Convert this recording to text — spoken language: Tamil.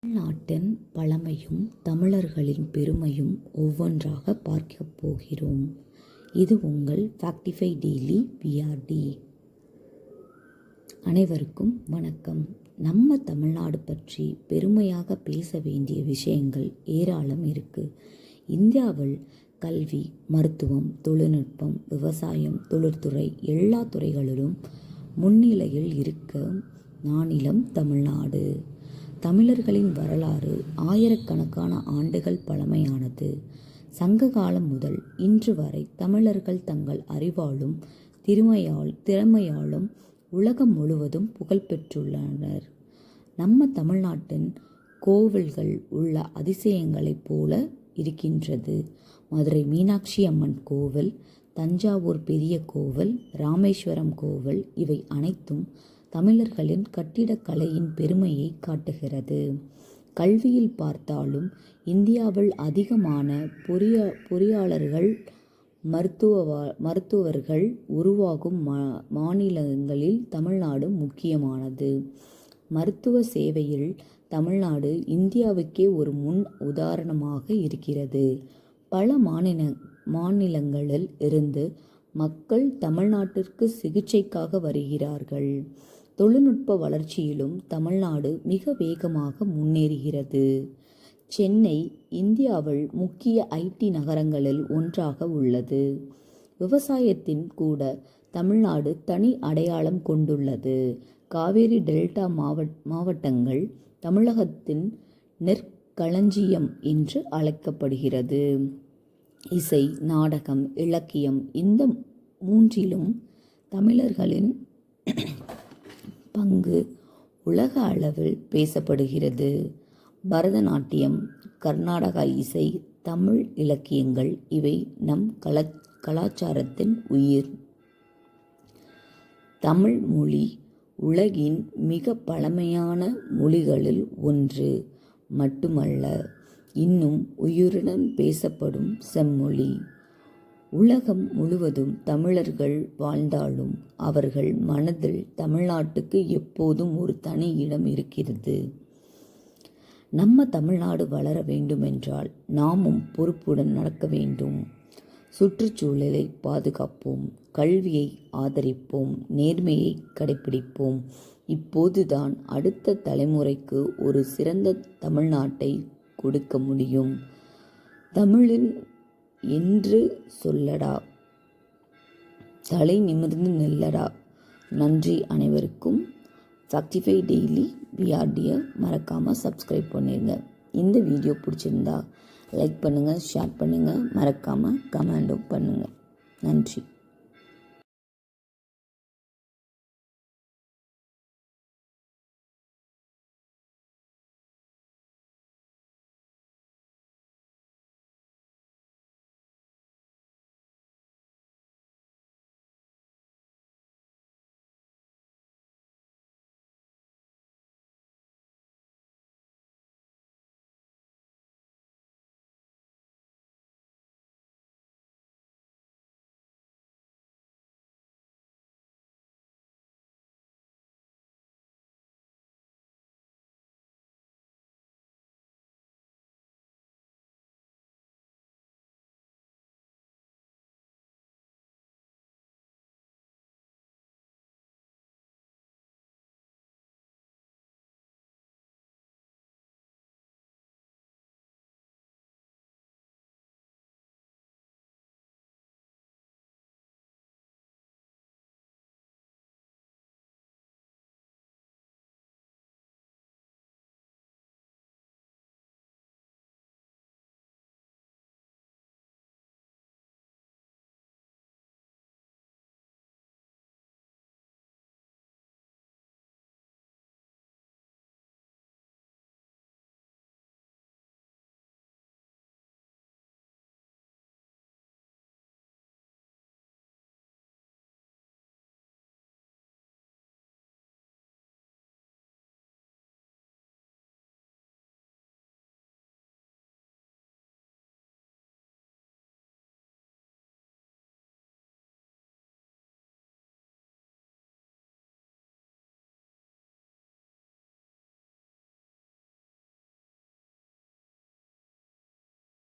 தமிழ்நாட்டின் பழமையும் தமிழர்களின் பெருமையும் ஒவ்வொன்றாக பார்க்கப் போகிறோம். இது உங்கள் ஃபேக்டிஃபை டெய்லி பிஆர்டி. அனைவருக்கும் வணக்கம். நம்ம தமிழ்நாடு பற்றி பெருமையாக பேச வேண்டிய விஷயங்கள் ஏராளம் இருக்கு. இந்தியாவில் கல்வி, மருத்துவம், தொழில்நுட்பம், விவசாயம், தொழில்துறை எல்லா துறைகளிலும் முன்னிலையில் இருக்க மாநிலம் தமிழ்நாடு. தமிழர்களின் வரலாறு ஆயிரக்கணக்கான ஆண்டுகள் பழமையானது. சங்க காலம் முதல் இன்று வரை தமிழர்கள் தங்கள் அறிவாலும் திறமையாலும் உலகம் முழுவதும் புகழ்பெற்றுள்ளனர். நம்ம தமிழ்நாட்டின் கோவில்கள் உள்ள அதிசயங்களைப் போல இருக்கின்றது. மதுரை மீனாட்சி அம்மன் கோவில், தஞ்சாவூர் பெரிய கோவில், ராமேஸ்வரம் கோவில் இவை அனைத்தும் தமிழர்களின் கட்டிடக்கலையின் பெருமையை காட்டுகிறது. கல்வியில் பார்த்தாலும் இந்தியாவில் அதிகமான பொறியாளர்கள், மருத்துவர்கள் உருவாகும் மாநிலங்களில் தமிழ்நாடு முக்கியமானது. மருத்துவ சேவையில் தமிழ்நாடு இந்தியாவுக்கே ஒரு முன் உதாரணமாக இருக்கிறது. பல மாநிலங்களில் இருந்து மக்கள் தமிழ்நாட்டிற்கு சிகிச்சைக்காக வருகிறார்கள். தொழில்நுட்ப வளர்ச்சியிலும் தமிழ்நாடு மிக வேகமாக முன்னேறுகிறது. சென்னை இந்தியாவில் முக்கிய ஐடி நகரங்களில் ஒன்றாக உள்ளது. விவசாயத்தின் கூட தமிழ்நாடு தனி அடையாளம் கொண்டுள்ளது. காவேரி டெல்டா மாவட்டங்கள் தமிழகத்தின் நெற்களஞ்சியம் என்று அழைக்கப்படுகிறது. இசை, நாடகம், இலக்கியம் இந்த மூன்றிலும் தமிழர்களின் பங்கு உலக அளவில் பேசப்படுகிறது. பரதநாட்டியம், கர்நாடக இசை, தமிழ் இலக்கியங்கள் இவை நம் கலாச்சாரத்தின் உயிர். தமிழ் மொழி உலகின் மிக பழமையான மொழிகளில் ஒன்று மட்டுமல்ல, இன்னும் உயிருடன் பேசப்படும் செம்மொழி. உலகம் முழுவதும் தமிழர்கள் வாழ்ந்தாலும் அவர்கள் மனதில் தமிழ்நாட்டுக்கு எப்போதும் ஒரு தனி இடம் இருக்கிறது. நம்ம தமிழ்நாடு வளர வேண்டுமென்றால் நாமும் பொறுப்புடன் நடக்க வேண்டும். சுற்றுச்சூழலை பாதுகாப்போம், கல்வியை ஆதரிப்போம், நேர்மையை கடைபிடிப்போம். இப்போதுதான் அடுத்த தலைமுறைக்கு ஒரு சிறந்த தமிழ்நாட்டை கொடுக்க முடியும். தமிழில் என்று சொல்லடா, தலை நிமிர்ந்து நில்லடா. நன்றி அனைவருக்கும். ஃபேக்டிஃபை டெய்லி பிஆர்டியை மறக்காமல் சப்ஸ்கிரைப் பண்ணிடுங்க. இந்த வீடியோ பிடிச்சிருந்தா லைக் பண்ணுங்கள், ஷேர் பண்ணுங்கள், மறக்காமல் கமெண்டும் பண்ணுங்கள். நன்றி.